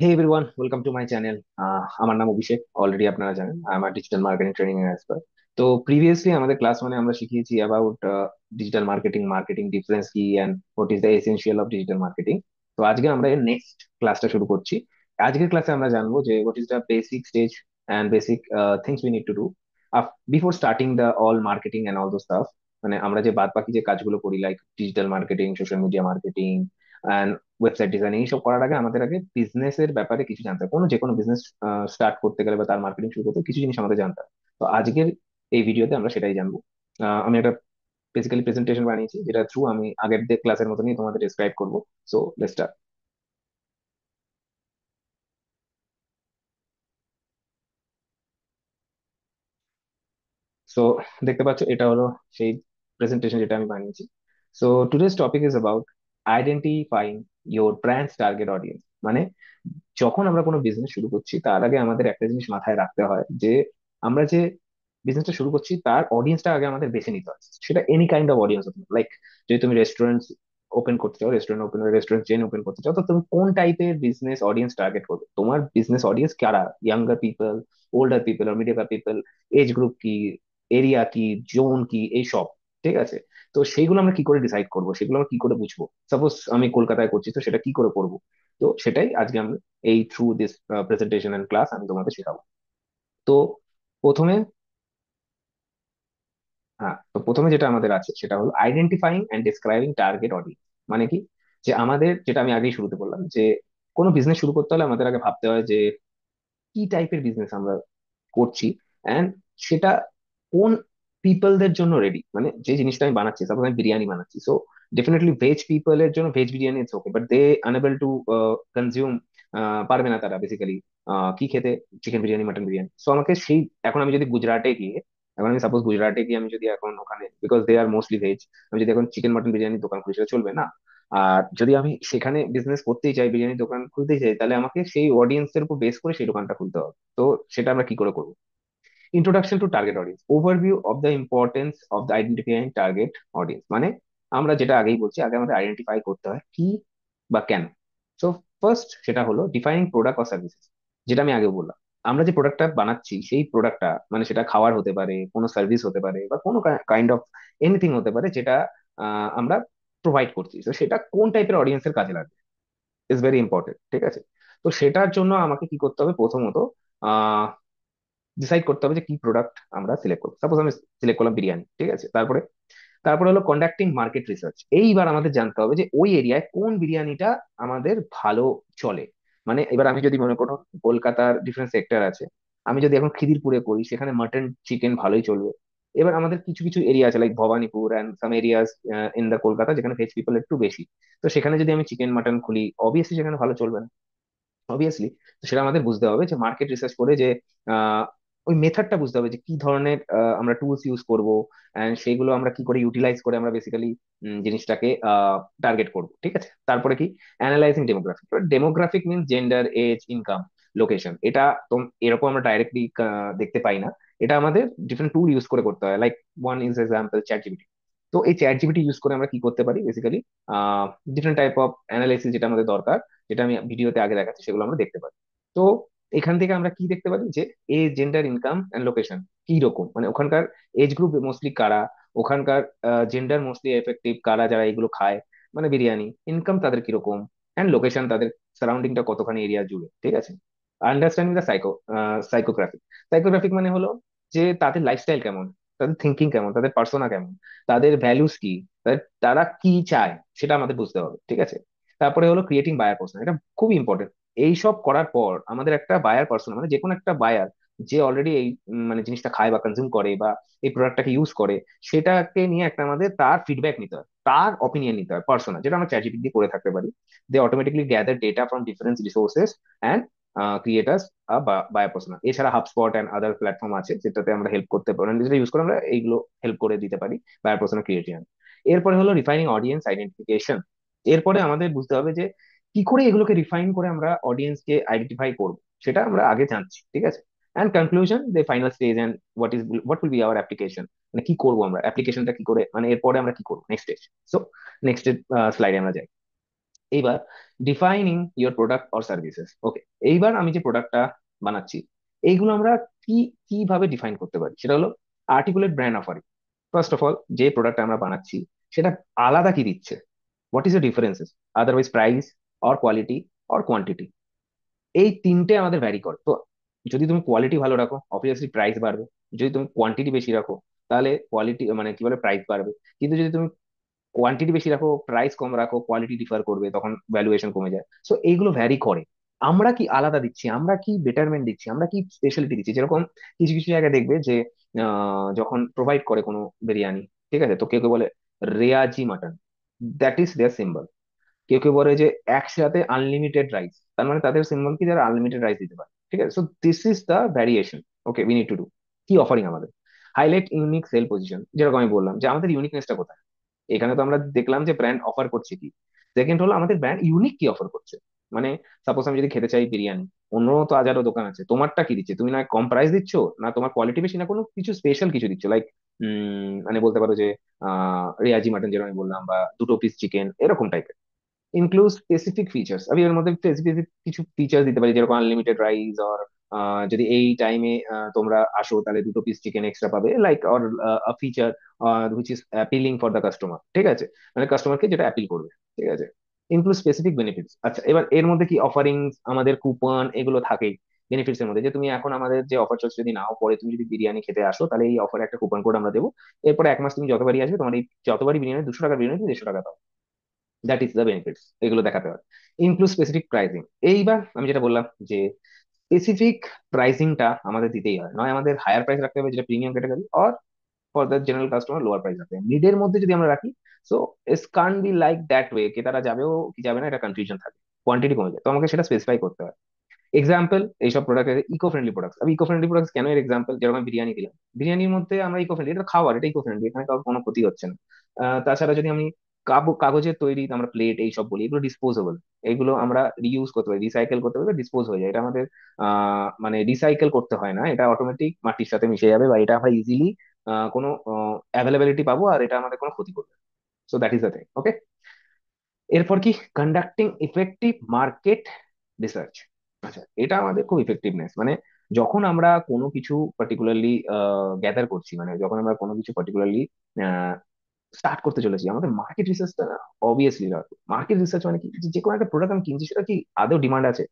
Hey everyone, welcome to my channel. আমার নাম অভিষেক, already আপনারা জানেন আমার ডিজিটাল মার্কেটিং ট্রেনিং এর এক্সপার্ট। তো প্রিভিয়াসলি আমাদের ক্লাস মানে আমরা শিখিয়েছি about digital marketing, marketing difference কি and what is the essential of digital marketing. তো আজকে আমরা এর নেক্সট ক্লাসটা শুরু করছি। আজকের ক্লাসে আমরা জানবো যে what is the basic stage and basic things we need to do before starting the all marketing and all দো স্টাফ। মানে আমরা যে বাদ বাকি যে কাজগুলো করি like digital marketing, social media marketing, website design, এইসব করার আগে আমাদের আগে বিজনেসের ব্যাপারে কিছু জানতে হবে। যে কোনো বিজনেস স্টার্ট করতে গেলে বা তার মার্কেটিং শুরু করতে কিছু জিনিস আমাদের জানতে হবে। তো আজকের এই ভিডিওতে আমরা সেটাই জানবো। আমি একটা বেসিক্যালি প্রেজেন্টেশন বানিয়েছি যেটা থ্রু আমি আগের ক্লাসের মতনই তোমাদের ডিসক্রাইব করবো। So let's start. সো দেখতে পাচ্ছ এটা হলো সেই প্রেজেন্টেশন যেটা আমি বানিয়েছি। So today's topic is about identifying your brands target audience. মানে যখন আমরা কোনো বিজনেস শুরু করছি তার আগে আমাদের একটা জিনিস মাথায় রাখতে হয় যে আমরা যে বিজনেসটা শুরু করছি তার অডিয়েন্সটা আগে আমাদের বেছে নিতে হয়। সেটা এনি কাইন্ড অফ অডিয়েন্স হতে পারে। লাইক যদি তুমি রেস্টুরেন্ট ওপেন করতে চাও, রেস্টুরেন্ট চেন ওপেন করতে চাও, তো তুমি কোন টাইপের বিজনেস অডিয়েন্স টার্গেট করবে? তোমার বিজনেস অডিয়েন্স কারা? ইয়াঙ্গার পিপল, ওল্ডার পিপল, আর মিডিয়াল পিপল? এজ গ্রুপ কি, এরিয়া কি, জোন কি, এইসব। ঠিক আছে। তো সেইগুলো আমরা কি করে ডিসাইড করবো, সেগুলো আমরা কি করে বুঝবো? সাপোজ আমি কলকাতায় করছি, তো সেটা কি করে করবো? তো সেটাই আজকে আমি এই through this presentation and class আমি তোমাদের শেখাবো। তো প্রথমে, হ্যাঁ, তো প্রথমে যেটা আমাদের আছে সেটা হলো identifying and describing target audience. মানে কি? যে আমাদের, যেটা আমি আগেই শুরুতে বললাম, যে কোনো বিজনেস শুরু করতে হলে আমাদের আগে ভাবতে হয় যে কি টাইপের বিজনেস আমরা করছি, অ্যান্ড সেটা কোন পিপলদের জন্য রেডি। মানে যে জিনিসটা আমি বানাচ্ছি, সাপোজ আমি বিরিয়ানি বানাচ্ছি, সো ডেফিনেটলি ভেজ পিপলের জন্য veg biryani it's okay, but they unable to consume, পারবে না তারা বেসিক্যালি কি খেতে, chicken biryani, mutton biryani. So আমাকে সেই, এখন আমি যদি গুজরাটে গিয়ে, এখন আমি সাপোজ গুজরাটে গিয়ে আমি যদি এখন ওখানে, because they are mostly veg, আমি যদি এখন চিকেন মাটন বিরিয়ানির দোকান খুলি সেটা চলবে না। আর যদি আমি সেখানে বিজনেস করতেই চাই, বিরিয়ানির দোকান খুলতেই চাই, তাহলে আমাকে সেই অডিয়েন্সের উপর বেস করে সেই দোকানটা খুলতে হবে। তো সেটা আমরা কি করে করবো? Introduction to target audience, overview of the importance of the identifying target audience. মানে আমরা যেটা আগেই বলছি, আগে আমাদের আইডেন্টিফাই করতে হয় কি বা কেন। সো ফার্স্ট সেটা হলো ডিফাইনিং প্রোডাক্ট অর সার্ভিসেস। যেটা আমি আগেও বললাম, আমরা যে প্রোডাক্টটা বানাচ্ছি সেই প্রোডাক্টটা, মানে সেটা খাওয়ার হতে পারে, কোনো সার্ভিস হতে পারে, বা কোনো কাইন্ড অফ এনিথিং হতে পারে, যেটা আমরা প্রোভাইড করছি, তো সেটা কোন টাইপের অডিয়েন্সের কাজে লাগবে ইজ ভেরি ইম্পর্টেন্ট। ঠিক আছে। তো সেটার জন্য আমাকে কি করতে হবে? প্রথমত ডিসাইড করতে হবে যে কি প্রোডাক্ট আমরা সিলেক্ট করবো। সাপোজ আমি সিলেক্ট করলাম বিরিয়ানি, ঠিক আছে। তারপরে তারপরে হলো কন্ডাক্টিং মার্কেট রিসার্চ। এইবার আমাদের জানতে হবে যে ওই এরিয়ায় কোন বিরিয়ানিটা আমাদের ভালো চলে। মানে এবার আমি যদি মনে করো কলকাতার ডিফারেন্ট সেক্টর আছে, আমি যদি এখন খিদিরপুরে করি, সেখানে মাটন চিকেন ভালোই চলবে। এবার আমাদের কিছু কিছু এরিয়া আছে like Bhowanipore and some areas in the Kolkata, যেখানে ভেজ পিপল একটু বেশি। তো সেখানে যদি আমি চিকেন মাটন খুলি, অবভিয়াসলি সেখানে ভালো চলবে না, অবভিয়াসলি। তো সেটা আমাদের বুঝতে হবে যে মার্কেট রিসার্চ করে, যে আহ, ওই মেথডটা বুঝতে হবে যে কি ধরনের আমরা টুলস ইউজ করব, এন্ড সেগুলো আমরা কি করে ইউটিলাইজ করে আমরা বেসিক্যালি জিনিসটাকে টার্গেট করব। ঠিক আছে। তারপরে কি? Analysing demographic. Demographic means gender, age, income, location. এটা তো এরকম আমরা ডাইরেক্টলি দেখতে পাই না। এটা আমাদের ডিফারেন্ট টুল ইউজ করে করতে হয়, like one is example chat GPT. তো এই চ্যাট জিপিটি ইউজ করে আমরা কি করতে পারি basically, different type of analysis যেটা আমাদের দরকার, যেটা আমি ভিডিওতে আগে দেখাচ্ছি, সেগুলো আমরা দেখতে পারি। তো এখান থেকে আমরা কি দেখতে পারি যে age, gender, income and location কি রকম, মানে ওখানকার এজ গ্রুপ মোস্টলি কারা, ওখানকার জেন্ডার মোস্টলি এফেক্টিভ কারা যারা এগুলো খায়, মানে বিরিয়ানি, ইনকাম তাদের কিরকম, এন্ড লোকেশন তাদের সারাউন্ডিংটা কতখানি এরিয়া জুড়ে। ঠিক আছে। Understanding the সাইকোগ্রাফিক। সাইকোগ্রাফিক মানে হলো যে তাদের লাইফস্টাইল কেমন, তাদের থিঙ্কিং কেমন, তাদের পার্সোনা কেমন, তাদের ভ্যালুস কি, তারা কি চায়, সেটা আমাদের বুঝতে হবে। ঠিক আছে। তারপরে হলো ক্রিয়েটিং বায়ার পার্সোনা। এটা খুব ইম্পর্টেন্ট। এইসব করার পর আমাদের একটা বায়ার পার্সোনা, মানে যে কোনো একটা বায়ার যে অলরেডি এই মানে জিনিসটা খায় বা কনজিউম করে বা এই প্রোডাক্টটাকে ইউজ করে, সেটাকে নিয়ে একটা আমাদের তার ফিডব্যাক নিতে হয়, তার অপিনিয়ন নিতে হয় পার্সোনা, যেটা আমরা চ্যাট জিপিটি দিয়ে করে থাকতে পারি। They automatically gather data from different resources and creators buyer persona. এছাড়া হাবস্পট অ্যান্ড আদার প্ল্যাটফর্ম আছে যেটাতে আমরা হেল্প করতে পারি, যেটা ইউজ করে আমরা এইগুলো হেল্প করে দিতে পারি বায়ার পার্সোনা ক্রিয়েশন। এরপরে হলো রিফাইনিং অডিয়েন্স আইডেন্টিফিকেশন। এরপরে আমাদের বুঝতে হবে যে কি করে এগুলোকে রিফাইন করে আমরা অডিয়েন্সকে আইডেন্টিফাই করব, সেটা আমরা আগে জানছি। ঠিক আছে। And conclusion, the final stage and what will be hour application. মানে কি করবো আমরা, অ্যাপ্লিকেশনটা কি করে, মানে এরপরে আমরা কি করবো নেক্সট স্টেজ। সো নেক্সট স্লাইডে আমরা যাই। এইবার defining your product or services. Okay, এইবার আমি যে প্রোডাক্টটা বানাচ্ছি, এইগুলো আমরা কি কিভাবে ডিফাইন করতে পারি, সেটা হলো articulate brand offering. First of all, যে প্রোডাক্ট আমরা বানাচ্ছি সেটা আলাদা কি দিচ্ছে, what is the differences, otherwise price or quality or quantity. এই তিনটে আমাদের ভ্যারি করে। তো যদি তুমি কোয়ালিটি ভালো রাখো, অবভিয়াসলি প্রাইস বাড়বে। যদি তুমি কোয়ান্টিটি বেশি রাখো, তাহলে কোয়ালিটি মানে কি বলে প্রাইস বাড়বে। কিন্তু যদি তুমি কোয়ান্টিটি বেশি রাখো, প্রাইস কম রাখো, কোয়ালিটি ডিফার করবে, তখন ভ্যালুয়েশন কমে যায়। সো এইগুলো ভ্যারি করে। আমরা কি আলাদা দিচ্ছি, আমরা কি বেটারমেন্ট দিচ্ছি, আমরা কি স্পেশালিটি দিচ্ছি। যেরকম কিছু কিছু জায়গায় দেখবে যে যখন প্রোভাইড করে কোনো বিরিয়ানি, ঠিক আছে, তো কেউ কেউ বলে রেয়াজি mutton, that is their symbol. কেউ কেউ বলে যে একসাথে আনলিমিটেড রাইস, তার মানে তাদের সিম্বল কি, যারা আনলিমিটেড রাইস দিতে পারে। ঠিক আছে, so this is the variation. Okay, we need to do কি অফারিং আমাদের। হাইলাইট ইউনিক সেল পজিশন, যেরকম আমি বললাম যে আমাদের ইউনিকনেসটা কোথায়। এখানে তো আমরা দেখলাম যে ব্র্যান্ড অফার করছে কি। সেকেন্ড হলো আমাদের ব্র্যান্ড ইউনিক কি অফার করছে। মানে সাপোজ আমি যদি খেতে চাই বিরিয়ানি, অন্য তো হাজারো দোকান আছে, তোমারটা কি দিচ্ছে, তুমি না কম প্রাইস দিচ্ছ, না তোমার কোয়ালিটি বেশি, না কোনো কিছু স্পেশাল কিছু দিচ্ছ, লাইক মানে বলতে পারো যে রেয়াজি মাটন যেরকম আমি বললাম, বা দুটো পিস চিকেন, এরকম টাইপের। ইনক্লুড স্পেসিফিক ফিচার্স, আমি এর মধ্যে স্পেসিফিক কিছু ফিচার দিতে পারি, যেরকম আনলিমিটেড রাইস, অর যদি এই টাইমে তোমরা আসো তাহলে দুটো পিস চিকেন এক্সট্রা পাবে, like or feature which is appealing for the customer. ঠিক আছে, মানে কাস্টমারকে যেটা অ্যাপিল করবে। ঠিক আছে, ইনক্লুড স্পেসিফিক বেনিফিটস। আচ্ছা, এবার এর মধ্যে কি অফারিং, আমাদের কুপন এগুলো থাকেই। বেনিফিটস এর মধ্যে যে তুমি এখন আমাদের যে অফার চলছে, যদি নাও পরে তুমি যদি বিরিয়ানি খেতে আসো, তাহলে এই অফারে একটা কুপন কোড আমরা দেবো। এরপরে 1 মাস তুমি যতবারই আসবে, তোমার এই যতবারই বিরিয়ানি, 200 টাকার বিরিয়ানি তুমি 150 টাকা দাও। দ্যাট ইজ দ্য বেনিফিটস, এগুলো দেখাতে হয়। ইনক্লুড স্পেসিফিক প্রাইসিং, এইবার আমি যেটা বললাম যে স্পেসিফিক প্রাইসিংটা আমাদের দিতেই হয়, নয় আমাদের হায়ার প্রাইস রাখতে হবে যেটা premium category, or for the general customer lower price রাখতে হবে। মিডের মধ্যে যদি আমরা রাখি, so it's can't be like that way, কি তারা যাবেও কি যাবে না, এটা কনফিউশন থাকে, কোয়ান্টিটি কমে যায়, তো আমাকে সেটা স্পেসিফাই করতে হয়। এক্সাম্পল, এইসব প্রোডাক্টের ইকো ফ্রেন্ডলি প্রোডাক্টস। আমি ইকো ফ্রেন্ডলি প্রোডাক্টস কেন এর এক্সাম্পল, যেরকম আমি বিরিয়ানি দিলাম, বিরিয়ানির মধ্যে আমরা ইকো ফ্রেন্ডলি, এটা খাবার, এটা ইকো ফ্রেন্ডলি, এখানে কারোর কোনো ক্ষতি হচ্ছে না। তাছাড়া যদি আমি কাগজের তৈরি আমরা প্লেট এইসব বলি, এগুলো ডিসপোজেবল। এগুলো আমরা রিইউজ করতে পারি, রিসাইকেল করতে পারি, ডিসপোজ হয়ে যায়। এটা আমাদের মানে রিসাইকেল করতে হয় না, এটা অটোমেটিক মাটির সাথে মিশে যাবে, বা এটা আমরা ইজিলি কোনো অ্যাভেলেবিলিটি পাবো, আর এটা আমাদের কোনো ক্ষতি করবে। So that is the thing. Okay, এরপর কি, কন্ডাক্টিং ইফেক্টিভ মার্কেট রিসার্চ। আচ্ছা, এটা আমাদের খুব ইফেক্টিভনেস, মানে যখন আমরা কোনো কিছু পার্টিকুলারলি গ্যাদার করছি, মানে যখন আমরা কোনো কিছু পার্টিকুলারলি স্টার্ট করতে চলেছি, আমাদের মার্কেট রিসার্চটা অবভিয়াসলি লাগবে। মার্কেট রিসার্চ মানে কি, যে কোনো একটা প্রোডাক্ট আমি কিনছি, সেটা কি আদৌ ডিমান্ড আছে,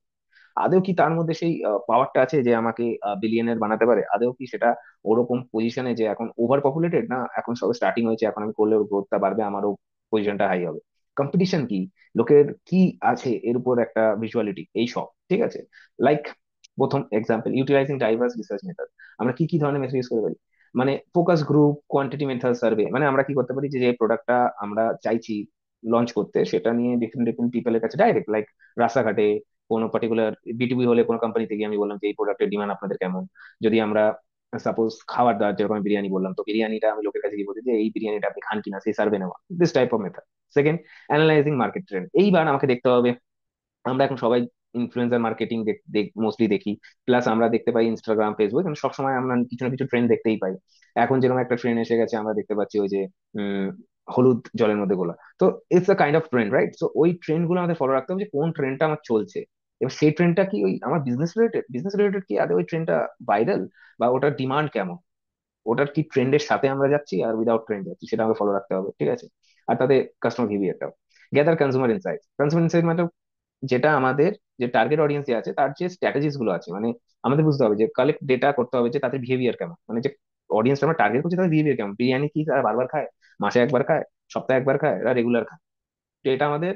আদৌ কি তার মধ্যে সেই পাওয়ারটা আছে যে আমাকে বিলিয়নের বানাতে পারে, আদৌ কি সেটা ওরকম পজিশনে যে এখন ওভার পপুলেটেড, না এখন সবে স্টার্টিং হয়েছে, এখন আমি করলে ওর গ্রোথটা বাড়বে, আমারও পজিশনটা হাই হবে। কম্পিটিশন কি, লোকের কি আছে, এর উপর একটা ভিজুয়ালিটি, এই সব। ঠিক আছে, লাইক প্রথম example, utilising diverse research method. আমরা কি কি ধরনের মেথড ইউজ করতে পারি, মানে focus group, quantity method, survey. মানে আমরা কি করতে পারি, যে যে প্রোডাক্টটা আমরা চাইছি লঞ্চ করতে, সেটা নিয়ে ডিফারেন্ট ডিফারেন্ট পিপলের কাছে ডাইরেক্ট, লাইক রাস্তাঘাটে কোনো পার্টিকুলার বিটুবি হলে কোনো কোম্পানিতে গিয়ে আমি বললাম যে এই প্রোডাক্টের ডিমান্ড আপনাদের কেমন। যদি আমরা সাপোজ খাবার দাবার, যেরকম আমি বিরিয়ানি বললাম, তো বিরিয়ানিটা আমি লোকের কাছে গিয়ে বলছি যে এই বিরিয়ানিটা আপনি খান কিনা, সেই সার্ভে নেওয়া, this type of method. Second, analysing market trend. এইবার আমাকে দেখতে হবে, আমরা এখন সবাই ইনফ্লুয়েন্সার মার্কেটিং মোস্টলি দেখি, প্লাস আমরা দেখতে পাই ইনস্টাগ্রাম, ফেসবুক, এবং সবসময় আমরা কিছু না কিছু ট্রেন্ড দেখতেই পাই। এখন যেরকম একটা ট্রেন্ড এসে গেছে, আমরা দেখতে পাচ্ছি ওই যে উম হলুদ জলের মধ্যে গোলা। তো it's a kind of trend, right? So ওই ট্রেন্ড গুলো আমাদের ফলো রাখতে হবে, যে কোন ট্রেন্ডটা আমার চলছে, এবং সেই ট্রেন্ডটা কি ওই আমার বিজনেস রিলেটেড কি, আদৌ ওই ট্রেন্ডটা ভাইরাল, বা ওটার ডিমান্ড কেমন, ওটার কি ট্রেন্ডের সাথে আমরা যাচ্ছি, আর উইদাউট ট্রেন্ড যাচ্ছি, সেটা আমাকে ফলো রাখতে হবে। ঠিক আছে, আর তাতে কাস্টমার বিহেভিয়ারটাও। গ্যাদার কনজিউমার ইনসাইট মানে যেটা আমাদের যে টার্গেট অডিয়েন্স যে আছে, তার যে স্ট্র্যাটেজিস গুলো আছে, মানে আমাদের বুঝতে হবে যে কালেক্ট ডেটা করতে হবে যে তাদের বিহেভিয়ার কেমন, মানে যে অডিয়েন্স আমরা টার্গেট করছি তাদের বিহেভিয়ার কেমন। বিরিয়ানি কি তারা বারবার খায়, মাসে একবার খায়, সপ্তাহে একবার খায়, এরা রেগুলার খায়? তো এটা আমাদের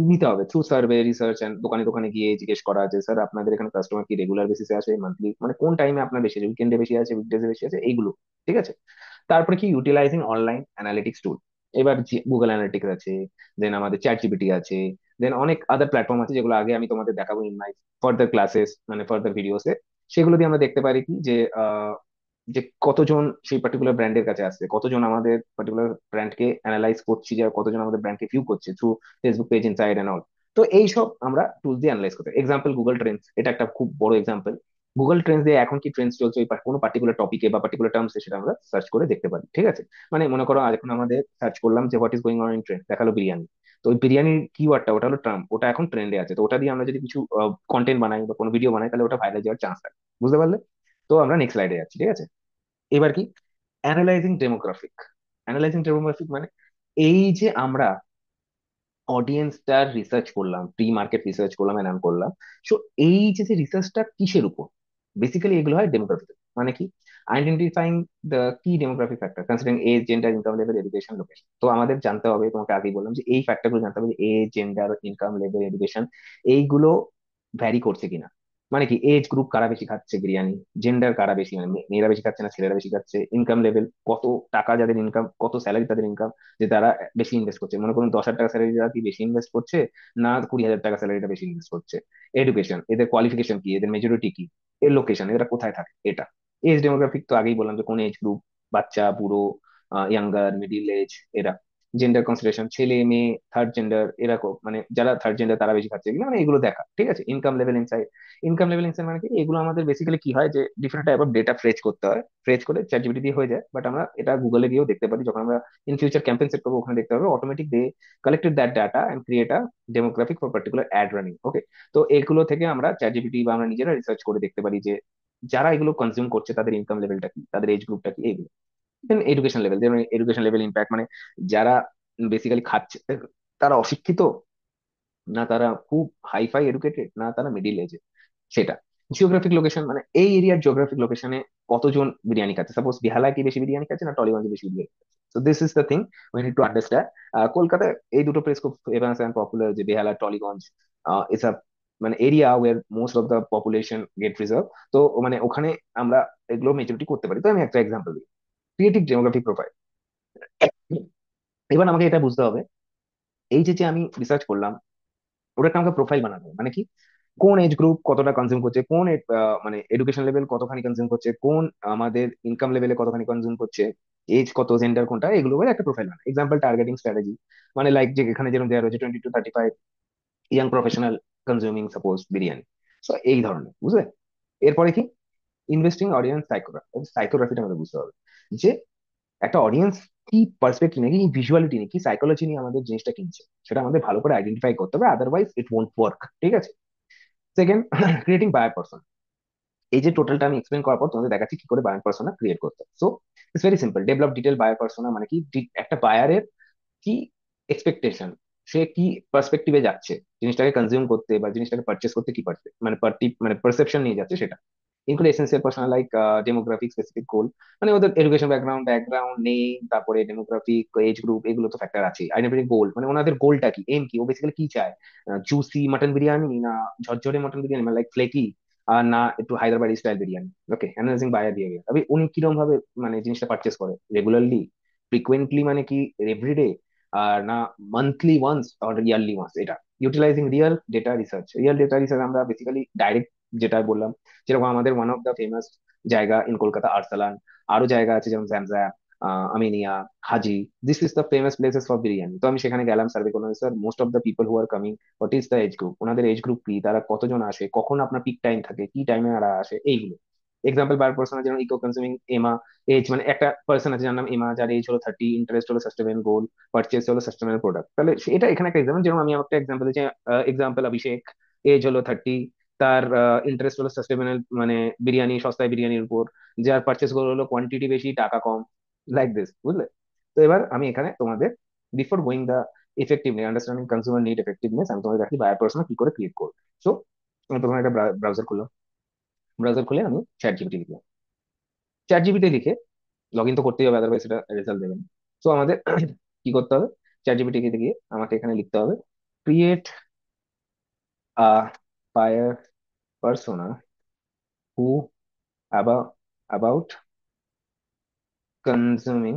নিতে হবে থ্রু সার্ভে রিসার্চ, এন্ড দোকানে দোকানে গিয়ে জিজ্ঞেস করা যে স্যার আপনাদের এখানে কাস্টমার কি রেগুলার বেসিসে আসে, মান্থলি, মানে কোন টাইমে আপনার বেশি আছে, উইকেন্ডে বেশি আছে, উইকডেজে বেশি আছে, এইগুলো। ঠিক আছে, তারপরে কি, ইউটিলাইজিং অনলাইন অ্যানালিটিক্স টুল। এবার গুগল অ্যানালিটিক্স আছে, দেন আমাদের চ্যাট জিপিটি আছে, দেন অনেক আদার প্ল্যাটফর্ম আছে, যেগুলো আগে আমি তোমাদের দেখাবো ইন মাই ফার্দার ক্লাসেস, মানে ফার্দার ভিডিওসে। সেগুলো দিয়ে আমরা দেখতে পারি কি, যে যে কতজন সেই পার্টিকুলার ব্র্যান্ডের কাছে আসছে, কতজন আমাদের পার্টিকুলার ব্র্যান্ডকে অ্যানালাইজ করছি, যে কতজন আমাদের ব্র্যান্ডকে ভিউ করছে through Facebook page, inside and all. তো এইসব আমরা টুলস দিয়ে অ্যানালাইজ করতে, এক্সাম্পল গুগল ট্রেন্ডস, এটা একটা খুব বড় এক্সাম্পল। গুগল ট্রেন্ডস দিয়ে এখন কি ট্রেন্ডস চলছে ওই কোনো পার্টিকুলার টপিকে বা পার্টিকুলার টার্মসে, সেটা আমরা সার্চ করে দেখতে পারি। ঠিক আছে, মানে মনে করো এখন আমাদের সার্চ করলাম যে what is going on in trend, দেখালো বিরিয়ানি। তো ওই বিরিয়ানির কিওয়ার্ডটা ওটা হলো ট্রাম্প, ওটা এখন ট্রেন্ডে আছে। তো ওটা দিয়ে আমরা যদি কিছু কন্টেন্ট বানাই বা কোনো ভিডিও বানাই, তাহলে ওটা ভাইরাল যাওয়ার চান্স থাকে। বুঝতে পারলে? তো আমরা নেক্সট স্লাইডে যাচ্ছি, ঠিক আছে? এবার কি, অ্যানালাইজিং ডেমোগ্রাফিক। অ্যানালাইজিং ডেমোগ্রাফিক মানে এই যে আমরা অডিয়েন্সটার রিসার্চ করলাম, প্রি মার্কেট রিসার্চ করলাম, এনাম করলাম। সো এই যে যে রিসার্চটা কিসের উপর? বেসিক্যালি এগুলো হয় ডেমোগ্রাফিক। মানে কি, identifying the key demographic factor considering age, gender, income level, education, location. তো আমাদের জানতে হবে, তোমাকে আগেই বললাম যে এই ফ্যাক্টরগুলো জানতে হবে, যে age, gender, income level, education, এইগুলো ভ্যারি করছে কিনা। মানে কি, এজ গ্রুপ কারা বেশি খাচ্ছে বিরিয়ানি, জেন্ডার কারা বেশি, মানে মেয়েরা বেশি খাচ্ছে না ছেলেরা বেশি খাচ্ছে, ইনকাম লেভেল কত টাকা যাদের ইনকাম, কত স্যালারি তাদের ইনকাম, যে তারা বেশি ইনভেস্ট করছে। মনে করুন 10,000 টাকা স্যালারিটা কি বেশি ইনভেস্ট করছে, না 20,000 টাকা স্যালারিটা বেশি ইনভেস্ট করছে। এডুকেশন, এদের কোয়ালিফিকেশন কি, এদের মেজরিটি কি, এর লোকেশন, এরা কোথায় থাকে, এটা। এজ ডেমোগ্রাফিক তো আগেই বললাম যে কোন এজ গ্রুপ, বাচ্চা, বুড়ো, ইয়াঙ্গার, মিডিল এজ, এরা। জেন্ডার কনসিডারেশন, ছেলে মেয়ে, থার্ড জেন্ডার, এরকম মানে যারা থার্ড জেন্ডার তারা বেশি খাচ্ছে কিনা, মানে এগুলো দেখা, ঠিক আছে? Income level inside. Income level inside মানে কি, এগুলো আমাদের বেসিক্যালি কি হয়, যে ডিফারেন্ট টাইপ অফ ডেটা ফ্রেচ করতে হয়, ফ্রেচ করে চ্যাট জিপিটি দিয়ে হয়ে যায়, বাট আমরা এটা গুগলে গিয়েও দেখতে পারি, যখন আমরা ইন ফিউচার ক্যাম্পেইন সেট করবো ওখানে দেখতে পাবো automatic they collected that data and create a demographic for particular ad running. Okay, তো এগুলো থেকে আমরা চ্যাট জিপিটি বা আমরা নিজেরা রিসার্চ করে দেখতে পারি যে যারা এগুলো কনজিউম করছে তাদের ইনকাম লেভেলটা কি, তাদের এজ গ্রুপটা কি, এইগুলো। দেন এডুকেশন লেভেল, যেমন এডুকেশন লেভেল ইম্প্যাক্ট মানে যারা বেসিক্যালি খাচ্ছে, তারা অশিক্ষিত, না তারা খুব হাইফাই এডুকেটেড, না তারা মিডিল এজে, সেটা। জিওগ্রাফিক লোকেশন মানে এই এরিয়ার জিওগ্রাফিক লোকেশনে কতজন বিরিয়ানি খাচ্ছে, সাপোজ বেহালায় কি বেশি বিরিয়ানি খাচ্ছে না টলিগঞ্জে বেশি বিরিয়ানি খাচ্ছে। So this is the thing we need to understand. কলকাতায় এই দুটো প্লেস খুব ফেমাস অ্যান্ড পপুলার, যে বেহালা, টলিগঞ্জ। ইটস আ মানে area where most of the population get reserve. তো মানে ওখানে আমরা এগুলো মেজরিটি করতে পারি। তো আমি একটা এক্সাম্পল দিই, ক্রিয়েটিভ ডেমোগ্রাফিক প্রোফাইল। এবার আমাকে এটা বুঝতে হবে, এই যে যে আমি রিসার্চ করলাম, ওটা একটা আমাকে প্রোফাইল বানাতে হবে। মানে কি, কোন এজ গ্রুপ কতটা কনজিউম করছে, কোন মানে এডুকেশন লেভেল কতখানি কনজিউম করছে, কোন আমাদের ইনকাম লেভেলে কতখানি কনজিউম করছে, এজ কত, জেন্ডার কোনটা, এগুলো বলে একটা প্রোফাইল বানায়। Example, targeting strategy. মানে লাইক যে এখানে যেরকম দেওয়া রয়েছে 20 to 35 young professional consuming suppose biryani. So এই ধরনের, বুঝলে? এরপরে কি, ইনভেস্টিং অডিয়েন্স সাইকোগ্রাফি। সাইকোগ্রাফিটা আমাদের বুঝতে হবে, যে একটা অডিয়েন্স কি পার্সপেক্টিভ নিয়ে, কি ভিজুয়ালিটি নিয়ে, কি সাইকোলজি নিয়ে আমাদের জিনিসটা কিনছে, সেটা আমাদের ভালো করে আইডেন্টিফাই করতে হবে, আদারওয়াইজ ইট ওয়ন্ট ওয়ার্ক, ঠিক আছে? Second, creating buyer persona. এই যে টোটালটা আমি এক্সপ্লেন করার পর তোমাদের দেখাচ্ছি কি করে বায়ার পারসোনা ক্রিয়েট করতে হয়। So it's very simple, develop detail buyer persona. মানে কি, একটা বায়ারের কি এক্সপেকটেশন, সে কি পার্সপেক্টিভে যাচ্ছে জিনিসটাকে কনজিউম করতে বা জিনিসটাকে পারচেস করতে, কি মানে মানে পারসেপশন নিয়ে যাচ্ছে, সেটা। Include essential personal like demographic, specific goal, মানে ওদের এডুকেশন ব্যাকগ্রাউন্ড, নেম, তারপরে ডেমোগ্রাফিক, এজ গ্রুপ, এগুলো তো ফ্যাক্টর আছে। আইডেন্টিফাইং গোল মানে ওনাদের গোলটা কি, এম কি, ও বেসিক্যালি কি চায়, জুসি মাটন বিরিয়ানি না ঝরঝরে মটন বিরিয়ানি, মানে লাইক ফ্লেকি, আর না একটু হায়দ্রাবাদি স্টাইল বিরিয়ানি। ওকে, অ্যানালাইজিং বায়ার বিহেভিয়ার, তবে উনি কিরকম ভাবে মানে জিনিসটা পারচেস করে, রেগুলারলি, ফ্রিকুয়েন্টলি, মানে কি এভরিডে, আর না monthly once or yearly once, এটা। Utilising real data research. Real data research আমরা বেসিক্যালি ডাইরেক্ট, যেটা বললাম, যেরকম আমাদের ওয়ান অফ দ্য ফেমাস জায়গা ইন কলকাতা আরসালান, আরো জায়গা আছে যেমন Zamzam, Aminia, Haji. This is the famous places for biryani. তো আমি সেখানে গেলাম, সার্ভে করলাম, sir most of the people who are coming, what is the age group, ওনাদের এজ গ্রুপ কি, তারা কতজন আসে, কখন আপনার পিক টাইম থাকে, কি টাইমে তারা আসে, এইগুলো। এক্সাম্পল, বার পার্সন যেমন ইকো কনজিউমিং এমা, এজ মানে একটা পার্সন আছে যার নাম এমা, যার এজ হলো 30, ইন্টারেস্ট হলো সাস্টেনেবল গোল, পারচেস হলো সাস্টেনেবল প্রোডাক্ট। তাহলে এটা এখানে একটা এক্সাম্পল, যেমন আমি একটা এক্সাম্পল দিচ্ছি। এক্সাম্পল, অভিষেক, এজ হলো 30, তার ইন্টারেস্ট হলো সাস্টেনেবল, মানে বিরিয়ানি, সস্তায় বিরিয়ানির উপর, যার পারচেস গোল হলো কোয়ান্টিটি বেশি টাকা কম, লাইক দিস, বুঝলে? তো এবার আমি এখানে তোমাদের, before going the effectiveness, understanding consumer need effectiveness, আমি তোমাদের দেখি বায়ার পার্সোনা কি করে ক্রিয়েট করবো। সো আমি প্রথমে একটা ব্রাউজার খুললাম। ব্রাউজার খুলে আমি চ্যাট জিপিটি লিখলাম। চ্যাট জিপিটি লিখে লগ ইন তো করতেই হবে, আদারওয়াইজ এটা রেজাল্ট দেবে না। তো আমাদের কি করতে হবে, চ্যাট জিপিটি গিয়ে আমাকে এখানে লিখতে হবে, create a buyer persona who about consuming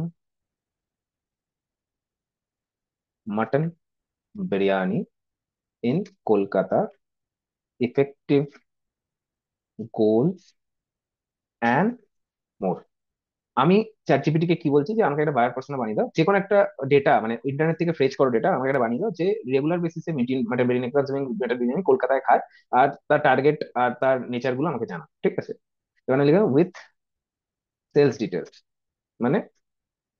mutton biryani in Kolkata, effective goals and more. আমি চ্যাট জিপিটি কে কি বলছি, যে আমাকে একটা বায়ার পার্সোনা বানিয়ে দাও, যে কোনো একটা ডেটা, মানে ইন্টারনেট থেকে ফ্রেচ করো ডেটা, আমাকে একটা বানিয়ে দাও, যে রেগুলার বেসিসে মিটিং মানে বিরিয়ানি কনজিউমিং বেটার বিরিয়ানি কলকাতায় খায়, আর তার টার্গেট আর তার নেচার গুলো আমাকে জানা, ঠিক আছে? এখানে লিখে উইথ সেলস ডিটেলস, মানে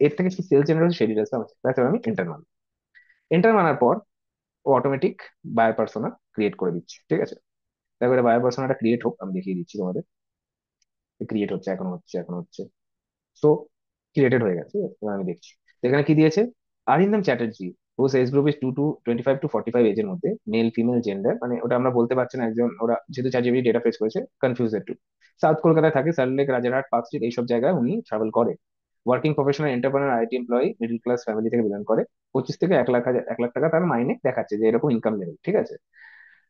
এর থেকে কি সেলস জেনারেল সেই ডিটেলস আছে, তাছাড়া আমি এন্টার মারলাম। এন্টার মারার পর ও অটোমেটিক বায়ার পার্সোনা ক্রিয়েট করে দিচ্ছে, ঠিক আছে। তারপরে বায়ার পার্সোনাটা ক্রিয়েট হোক, আমি দেখিয়ে দিচ্ছি তোমাদের। ক্রিয়েট হচ্ছে, এখনো হচ্ছে, এখনো হচ্ছে। সো ক্রিয়েটেড হয়ে গেছে, এবার আমি দেখছি। তো এখানে কি দিয়েছে? Arindam Chatterjee, whose age group is 25 to 45 এজের মধ্যে, মেল ফিমেল জেন্ডার, মানে ওটা আমরা বলতে পারছি না একজন, ওরা যেহেতু চ্যাটজিপিটি ডেটা ফেস করেছে কনফিউজ একটু। সাউথ কলকাতায় থাকে, সল্টলেক, রাজারহাট, পার্ক স্ট্রিট এইসব জায়গায় উনি ট্রাভেল করে। Working professional entrepreneur, IT employee, middle class family থেকে বিলং করে। 25 থেকে 1 লাখ, 1 লাখ টাকা তার মাইনে দেখাচ্ছে যে এরকম ইনকাম লেভেল, ঠিক আছে।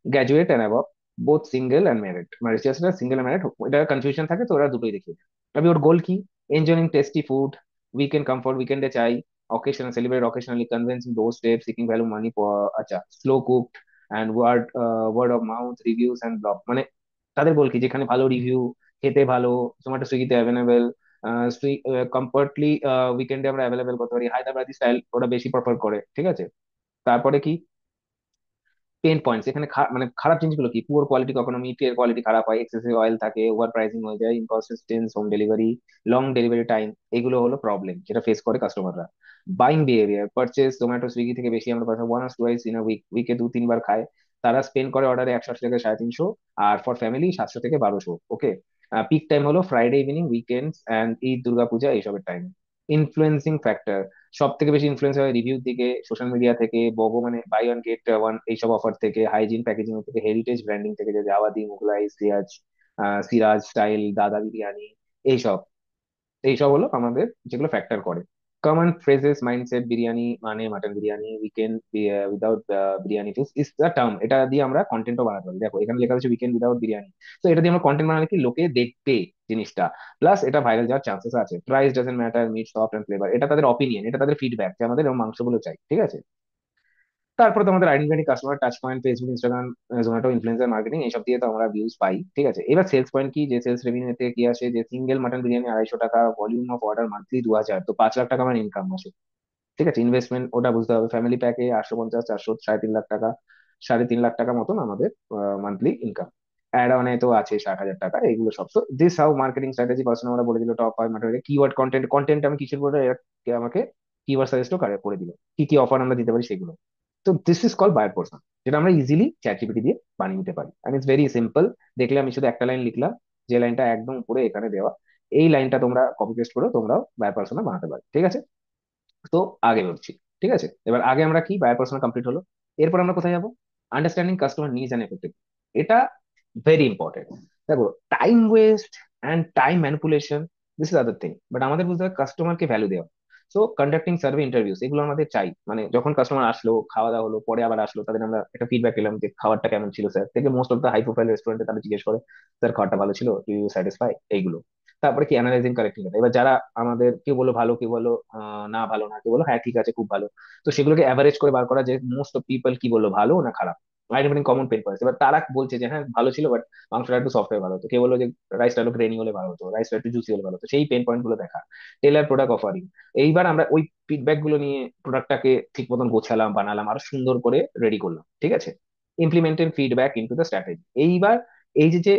Graduate and above, both single and married, মানে রিচার্জরা সিঙ্গেল অ্যান্ড ম্যারিড, এটা কনফিউশন থাকে তো ওরা দুটোই দেখিয়ে দেয়। তবে ওর গোল কি? Enjoying tasty food, weekend comfort, উইকেন্ডে চাই, occasional celebrate occasionally, convincing door step, seeking value money, আচ্ছা, slow cooked and word of mouth reviews and blog, মানে তাদের গোল কি? যেখানে ভালো রিভিউ, খেতে ভালো, জোম্যাটো সুইগিতে অ্যাভেলেবেল, কমফর্টলি উইকেন্ডে আমরা অ্যাভেলেবেল করতে পারি, হায়দ্রাবাদি স্টাইল ওরা বেশি প্রেফার করে, ঠিক আছে। তারপরে কি পেন পয়েন্টস এখানে মানে খারাপ জিনিসগুলো কি? পুয়ার কোয়ালিটি, কখনো মিটের কোয়ালিটি খারাপ হয়, এক্সেসিভ অয়েল থাকে, ওভার প্রাইসিং হয়ে যায়, ইনকনসিস্টেন্স home delivery, long delivery time, এগুলো হলো প্রবলেম যেটা ফেস করে কাস্টমাররা। Buying behaviour, purchase Zomato Swiggy থেকে বেশি আমরা পাঠাবো, 1 or 2 ইন আ উইক, উইকে 2-3 বার খায়। তারা স্পেন্ড করে অর্ডারে 180 থেকে 350, আর ফর ফ্যামিলি 700 থেকে 1200, ওকে। পিক টাইম হলো Friday evening, weekends and Eid, Durga Puja এইসবের টাইম। ইনফ্লুয়েন্সিং ফ্যাক্টর, সব থেকে বেশি ইনফ্লুয়েন্স হয় রিভিউ থেকে, সোশ্যাল মিডিয়া থেকে, বগো মানে বাই ওয়ান গেট ওয়ান এইসব অফার থেকে, হাইজিন প্যাকেজিং থেকে, হেরিটেজ ব্র্যান্ডিং থেকে, যে আওয়াদি, মুগলাই, সিরাজ, সিরাজ স্টাইল, দাদা বিরিয়ানি, এইসব। এইসব হলো আমাদের যেগুলো ফ্যাক্টর করে। কমন ফ্রেজেস, মাইন্ডসেট, বিরিয়ানি মানে mutton biryani, weekend without biryani ফিস ইজ দ্য টার্ম, এটা দিয়ে আমরা কন্টেন্টও বানাতে পারি। দেখো এখানে লেখা আছে উইকেন্ড উইদাউট বিরিয়ানি, তো এটা দিয়ে আমরা কন্টেন্ট বানালে কি লোকে দেখবে জিনিসটা, প্লাস এটা ভাইরাল যাওয়ার চান্সেস আছে। Price doesn't matter, meat soft and flavour, এটা তাদের অপিনিয়ন, এটা তাদের ফিডব্যাক যে আমাদের এরকম মাংসগুলো চাই, ঠিক আছে। তারপরে তো আমাদের identity, customer touch point, Facebook, Instagram, Zomato, influencer marketing, এইসব দিয়ে তো আমরা ভিউজ পাই, ঠিক আছে। এবার সেলস পয়েন্ট কি? যে সেলস রেভিনিউ থেকে কি আসে? যে সিঙ্গেল মাটন বিরিয়ানি 250 টাকা, ভলিউম অফ অর্ডার মান্থলি 2000, তো 5 লাখ টাকা আমার ইনকাম মাসে, ঠিক আছে। ইনভেস্টমেন্ট ওটা বুঝতে হবে, ফ্যামিলি প্যাকে 850, 400, 3.5 লাখ টাকা, 3.5 লাখ টাকা মতন আমাদের মান্থলি ইনকাম। অ্যাড অনে তো আছে 60,000 টাকা, এগুলো সব। তো this how marketing strategy person আমরা বলে দিল, top 5 marketing keyword, content, content আমি কিসের বলে, আমাকে কিওয়ার্ড সাজেস্টও করে দিল, কি কি অফার আমরা দিতে পারি সেগুলো। তো this is call buyer persona, যেটা আমরা ইজিলি চ্যাট জিপিটি দিয়ে বানিয়ে নিতে পারি, এন্ড ইটস ভেরি সিম্পল। দেখলে আমি শুধু একটা লাইন লিখলাম, যে লাইনটা একদম উপরে এখানে দেওয়া, এই লাইনটা তোমরা কপি পেস্ট করে তোমরাও বায়ার পার্সোনা বানাতে পারো, ঠিক আছে। তো আগে বলছি, ঠিক আছে। এবার আগে আমরা কি, বায়ার পার্সোনা কমপ্লিট হলো, এরপর আমরা কোথায় যাবো? Understanding customer needs and effective, এটা ভেরি ইম্পর্টেন্ট। দেখো, time waste and time manipulation, this is other thing, but আমাদের বুঝতে হবে কাস্টমারকে ভ্যালু দেওয়া। সো কন্ডাক্টিং সার্ভে, ইন্টারভিউস, এগুলো আমাদের চাই, মানে যখন কাস্টমার আসলো, খাওয়া দাওয়া হলো, পরে আবার আসলো, তাদের আমরা একটা ফিডব্যাক পেলাম যে খাবারটা কেমন ছিল স্যার, থেকে most of the high profile রেস্টুরেন্টে তারা জিজ্ঞেস করে, স্যার খাবারটা ভালো ছিল, ডু ইউ স্যাটিসফাই, এইগুলো। তারপরে কি অ্যানালাইজিং কালেক্টিং, এবার যারা আমাদের, কেউ বলো ভালো, কেউ বলো না ভালো না, কেউ বলো হ্যাঁ ঠিক আছে খুব ভালো, তো সেগুলোকে অ্যাভারেজ করে বার করা যে মোস্ট অফ পিপল কি বললো, ভালো না খারাপ, আইডেন্টিফাইং কমন পেন পয়েন্টস। এবার তারা বলছে যে হ্যাঁ ভালো ছিল, বাট মাংসটা একটু সফট হয়ে ভালো হতো, কেউ বললো যে রাইসটা একটু গ্রেনি হলে ভালো হতো, রাইসটা একটু জুসি হলে ভালো হতো, সেই পেন পয়েন্ট গুলো দেখা। টেলার প্রোডাক্ট অফারিং, এইবার আমরা ওই ফিডব্যাক গুলো নিয়ে প্রোডাক্টটাকে ঠিক মতন গোছালাম, বানালাম, আরো সুন্দর করে রেডি করলাম, ঠিক আছে। Implemented feedback into the strategy, এইবার এই যে যে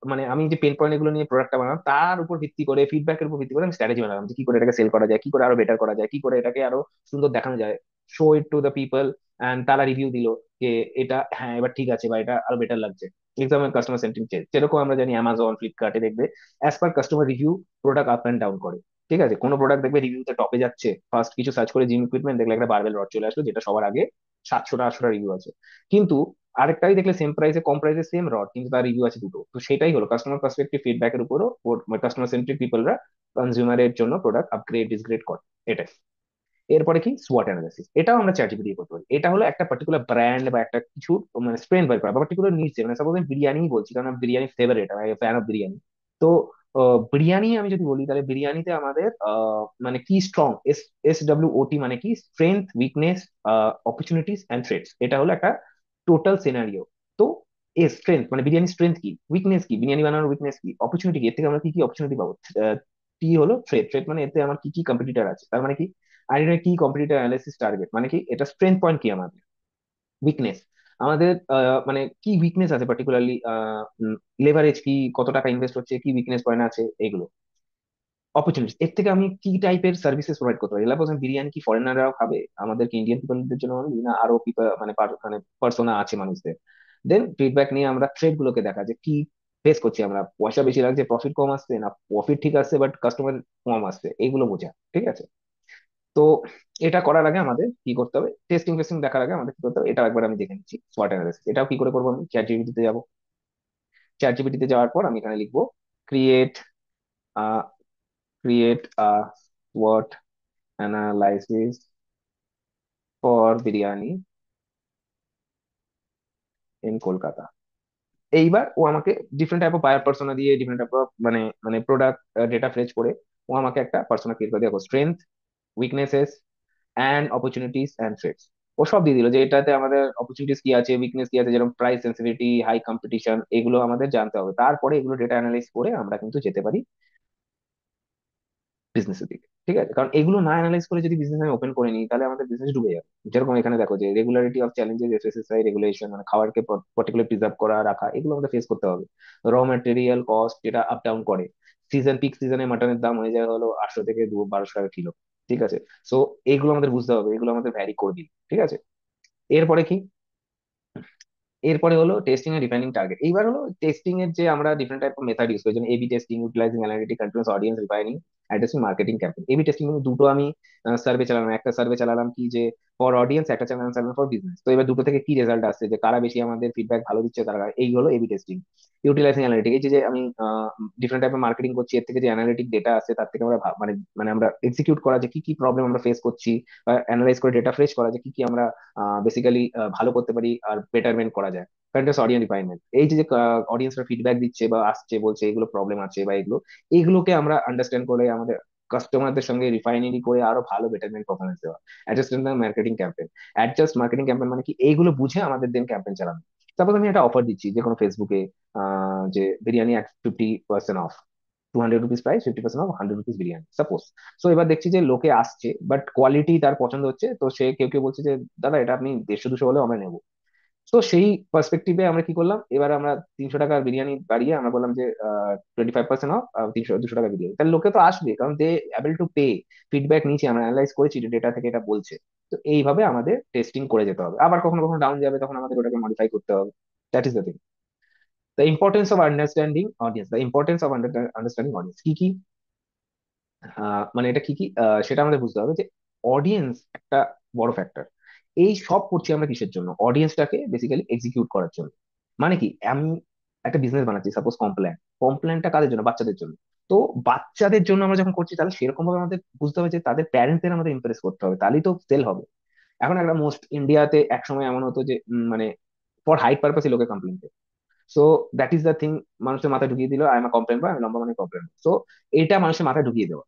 মানে আমি যে পেন পয়েন্ট এগুলো নিয়ে প্রোডাক্টটা বানালাম, তার উপর ভিত্তি করে, ফিডব্যাকের উপর ভিত্তি করে আমি স্ট্র্যাটেজি বানালাম, যে কি করে এটাকে সেল করা যায়, কি করে আরো বেটার করা যায়, কি করে এটাকে আরো সুন্দর দেখানো যায়, show it to the people, and তারা রিভিউ দিল যে এটা হ্যাঁ এবার ঠিক আছে, বা এটা আরো বেটার লাগছে। এক্সাম্পল কাস্টমার সেন্টিং চেঞ্জ, যেরকম আমরা জানি অ্যামাজন, ফ্লিপকার্টে দেখবে as per customer review product up and down করে, ঠিক আছে। কোনো প্রোডাক্ট দেখবে রিভিউতে টপে যাচ্ছে, ফার্স্ট কিছু সার্চ করে জিম ইকুইপমেন্ট দেখলে একটা বারবেল রড চলে আসলো, যেটা সবার আগে 700টা 800টা রিভিউ আছে। কিন্তু আরেকটাই দেখলে সেম প্রাইসে, কম প্রাইসে সেম রড, কিন্তু তার রিভিউ আছে দুটো। তো সেটাই হলো কাস্টমার পার্সপেক্টিভ ফিডব্যাকের উপরও কাস্টমার সেন্ট্রিক পিপলরা কনজিউমারের জন্য প্রোডাক্ট আপগ্রেড ডিসগ্রেড করে, এটাই। এরপরে কি, সোয়াট অ্যানালিসিস, এটাও আমরা চ্যাট জিপিটি দিয়ে করতে পারি। এটা হলো একটা পার্টিকুলার ব্র্যান্ড বা একটা কিছু মানে স্ট্রেন্থ বাই করা, বা পার্টিকুলার নিচে, মানে সাপোজ আমি বিরিয়ানি বলছি, কারণ আমি বিরিয়ানি ফেভারিট, আমি ফ্যান অফ বিরিয়ানি। তো বিরিয়ানি আমি যদি বলি, তাহলে বিরিয়ানিতে আমাদের মানে কি স্ট্রং, SWOT, মানে কি strength, weakness, opportunities and threats, এটা হলো একটা টোটাল সিনারিও। তো স্ট্রেংথ মানে বিরিয়ানি স্ট্রেংথ কি, উইকনেস কি, বিরিয়ানি বানানোর উইকনেস কি, অপরচুনিটি কি, এর থেকে আমরা কি কি অপরচুনিটি পাবো, টি হলো থ্রেট, থ্রেট মানে এতে আমার কি কি কম্পিটিটর আছে, তার মানে কি আইডেন্টিফাই কি কম্পিটিটর অ্যানালাইসিস টার্গেট, মানে কি এটা স্ট্রেংথ পয়েন্ট কি আমাদের, উইকনেস আমাদের মানে কি উইকনেস আছে পার্টিকুলারলি, লেভারেজ কি, কত টাকা ইনভেস্ট হচ্ছে, কি উইকনেস পয়েন্ট আছে, এগুলো। অপরচুনিটি এর থেকে আমি কি টাইপের সার্ভিসেস প্রোভাইড করতে পারি। লাইক বিরিয়ানি কি ফরেনাররাও খাবে, আমাদের কি ইন্ডিয়ান পিপলদের জন্য only? না আরো পিপল মানে মানে পার্সোনা আছে মানুষদের। দেন ফিডব্যাক নিয়ে আমরা থ্রেড গুলোকে দেখা যে কি ফেস করছি আমরা, পয়সা বেশি লাগছে, প্রফিট কম আসছে, না প্রফিট ঠিক আসছে বাট কাস্টমার কম আসছে, এইগুলো বোঝা। ঠিক আছে। তো এটা করার আগে আমাদের কি করতে হবে, টেস্টিং টেস্টিং দেখার আগে আমাদের কি করতে হবে, এটাও একবার আমি দেখে নিচ্ছি সোয়াট অ্যানালাইসিস। এটাও কি করে করবো, আমি চ্যাট জিপিটিতে যাবো। চ্যাট জিপিটিতে যাওয়ার পর আমি এখানে লিখবো create create a SWOT analysis for biryani in Kolkata. এইবার ও আমাকে different type of buyer persona দিয়ে, ডিফারেন্ট টাইপ অফ মানে মানে প্রোডাক্ট ডেটা ফেচ করে ও আমাকে একটা পার্সোনা ক্রিয়েট করে দেখো, strength, weaknesses and opportunities and threats. ও সব দিয়ে দিল যে এটাতে আমাদের অপরচুনিটিস কি আছে, উইকনেস কি আছে, যেরকম প্রাইস সেন্সিটিভিটি, হাই কম্পিটিশন, এগুলো আমাদের জানতে হবে। তারপরে এগুলো ডেটা অ্যানালাইজ করে আমরা কিন্তু যেতে পারি বিজনেসের দিকে। ঠিক আছে, কারণ এগুলো না অ্যানালাইজ করে যদি বিজনেস আমি ওপেন করে নিই তাহলে আমাদের বিজনেস ডুবে যাবে। যেরকম এখানে দেখো যে regularity of challenges, FSSI regulation, মানে খাবারকে পার্টিকুলার প্রিজার্ভ করা রাখা, এগুলো আমাদের ফেস করতে হবে। র ম্যাটেরিয়াল কস্ট যেটা আপ ডাউন করে, সিজন পিক সিজনে মাটনের দাম হয়ে যায় হলো 800 থেকে 1200 টাকা কিলো। ঠিক আছে। সো এইগুলো আমাদের বুঝতে হবে, এগুলো আমাদের ভ্যারি করবি। ঠিক আছে। এরপরে কি, এরপরে হলো টেস্টিং এর ডিফাইনিং টার্গেট। এইবার হলো টেস্টিং এর যে আমরা different type of method use করি, যেমন AB testing, utilising analytic continuous audience refining, addressing marketing campaign. AB testing কিন্তু দুটো আমি সার্ভে চালালাম, একটা সার্ভে চালালাম কি যে ফর অডিয়েন্স, একটা চালালাম ফর বিজনেস। তো এবার দুটো থেকে কি রেজাল্ট আসছে, যে কারা বেশি আমাদের ফিডব্যাক ভালো দিচ্ছে, তারা এই হলো এবি টেস্টিং। ইউটিলাইজিং অ্যানালিটিক, এই যে যে আমি ডিফারেন্ট টাইপের মার্কেটিং করছি, এর থেকে যে অ্যানালিটিক ডেটা আছে তার থেকে আমরা মানে মানে আমরা এক্সিকিউট করা যে কি কি প্রবলেম আমরা ফেস করছি, বা অ্যানালাইজ করে ডেটা ফ্রেশ করা যে কি কি আমরা বেসিক্যালি ভালো করতে পারি আর বেটারমেন্ট করা যায়। কন্টিনিউয়াস অডিয়েন্স রিফাইনমেন্ট, এই যে অডিয়েন্সরা ফিডব্যাক দিচ্ছে বা আসছে বলছে এগুলো প্রবলেম আছে বা এগুলো, এইগুলোকে আমরা আন্ডারস্ট্যান্ড করে আমাদের কাস্টমারদের সঙ্গে রিফাইনারি করে আরো ভালো বেটারমেন্ট পারফরমেন্স দেওয়া। Adjust marketing campaign, adjust marketing campaign মানে কি, এইগুলো বুঝে আমাদের দেন ক্যাম্পেইন চালানো। সাপোজ আমি একটা অফার দিচ্ছি যে কোনো ফেসবুকে, যে বিরিয়ানি এট 50% of, 200 rupees price, 50% of, 100 rupees biryani suppose. So এবার দেখছি যে লোকে আসছে বাট কোয়ালিটি তার পছন্দ হচ্ছে, তো সে কেউ কেউ বলছে যে দাদা এটা আপনি 150 200 হলেও আমরা নেবো। তো সেই পার্সপেক্টিভে আমরা কি করলাম, এবার আমরা 300 টাকার বিরিয়ানি বাড়িয়ে আমরা বললাম যে 25% অফ, 200 টাকা বিরিয়ানি। তাহলে লোকে তো আসবে, কারণ দে অ্যাবল টু পে। ফিডব্যাক নিয়েছি আমরা, অ্যানালাইজ করেছি যে ডেটা থেকে এটা বলছে। তো এইভাবে আমাদের টেস্টিং করে যেতে হবে। আবার কখনো কখনো ডাউন যাবে, তখন আমাদের ওটাকে মডিফাই করতে হবে। That is the thing. The importance of understanding audience, the importance of understanding audience কি কি, মানে এটা কি কি, সেটা আমাদের বুঝতে হবে যে অডিয়েন্স একটা বড় ফ্যাক্টর। এই সব করছি আমরা কিসের জন্য, অডিয়েন্সটাকে বেসিক্যালি এক্সিকিউট করার জন্য। মানে কি, আমি একটা বিজনেস বানাচ্ছি সাপোজ কমপ্ল্যান, কমপ্ল্যানটা কাদের জন্য, বাচ্চাদের জন্য। তো বাচ্চাদের জন্য আমরা যখন করছি তাহলে সেরকম ভাবে আমাদের বুঝতে হবে যে তাদের প্যারেন্টদের আমাদের ইমপ্রেস করতে হবে, তাহলেই তো সেল হবে। এখন একটা মোস্ট ইন্ডিয়াতে এক সময় এমন হতো যে মানে ফর হাইট পারপাসে লোকে complain. So that is the thing, মানুষের মাথায় ঢুকিয়ে দিল আই এম কমপ্লেন বয়, আমি লম্বা মানে কমপ্লেন। সো এটা মানুষের মাথায় ঢুকিয়ে দেওয়া।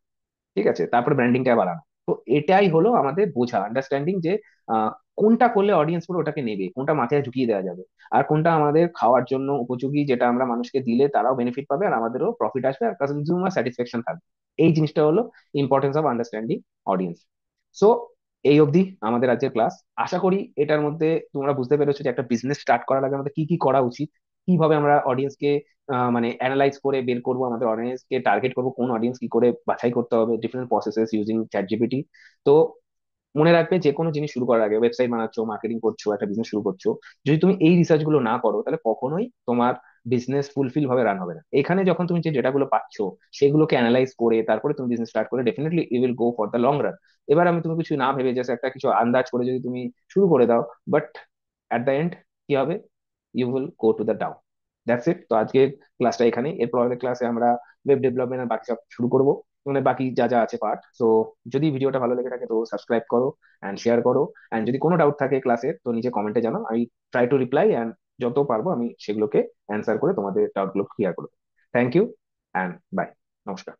ঠিক আছে, তারপরে ব্র্যান্ডিংটা বাড়ানো। তো এটাই হলো আমাদের বোঝা, আন্ডারস্ট্যান্ডিং যে আহ, কোনটা করলে অডিয়েন্স পুরো ওটাকে নেবে, কোনটা মাথায় ঢুকিয়ে দেওয়া যাবে, আর কোনটা আমাদের খাওয়ার জন্য উপযোগী, যেটা আমরা মানুষকে দিলে তারাও বেনিফিট পাবে আর আমাদেরও প্রফিট আসবে আর কনজিউমার স্যাটিসফ্যাকশন থাকবে। এই জিনিসটা হলো importance of understanding audience. So এই অবধি আমাদের আজকের ক্লাস। আশা করি এটার মধ্যে তোমরা বুঝতে পেরেছো যে একটা বিজনেস স্টার্ট করার আগে আমাদের কি কি করা উচিত, কিভাবে আমরা অডিয়েন্সকে মানে অ্যানালাইজ করে বের করবো, আমাদের অডিয়েন্সকে টার্গেট করবো, কোন অডিয়েন্স কি করে বাছাই করতে হবে, different processes using chat GPT. তো মনে রাখবে যে কোনো জিনিস শুরু করার আগে, ওয়েবসাইট বানাচ্ছো, মার্কেটিং করছো, একটা বিজনেস শুরু করছো, যদি তুমি এই রিসার্চ গুলো না করো তাহলে কখনোই তোমার বিজনেস ফুলফিল ভাবে রান হবে না। এখানে যখন তুমি যে ডেটাগুলো পাচ্ছ সেগুলোকে অ্যানালাইজ করে তারপরে তুমি বিজনেস স্টার্ট করে definitely you will go for the long run. এবার আমি তুমি কিছু না ভেবে জাস্ট একটা কিছু আন্দাজ করে যদি তুমি শুরু করে দাও, বাট অ্যাট দ্য এন্ড কি হবে, you will go to the down. That's it. তো আজকে ক্লাসটা এখানে, এরপর আমাদের ক্লাসে আমরা ওয়েব ডেভেলপমেন্ট আর বাকি সব শুরু করবো, মানে বাকি যা যা আছে পার্ট। সো যদি ভিডিওটা ভালো লেগে থাকে তো সাবস্ক্রাইব করো অ্যান্ড শেয়ার করো। অ্যান্ড যদি কোনো ডাউট থাকে ক্লাসের তো নিচে কমেন্টে জানাও, আমি ট্রাই টু রিপ্লাই, অ্যান্ড যত পারবো আমি সেগুলোকে অ্যান্সার করে তোমাদের ডাউট গুলো ক্লিয়ার করবো। Thank you and bye. নমস্কার।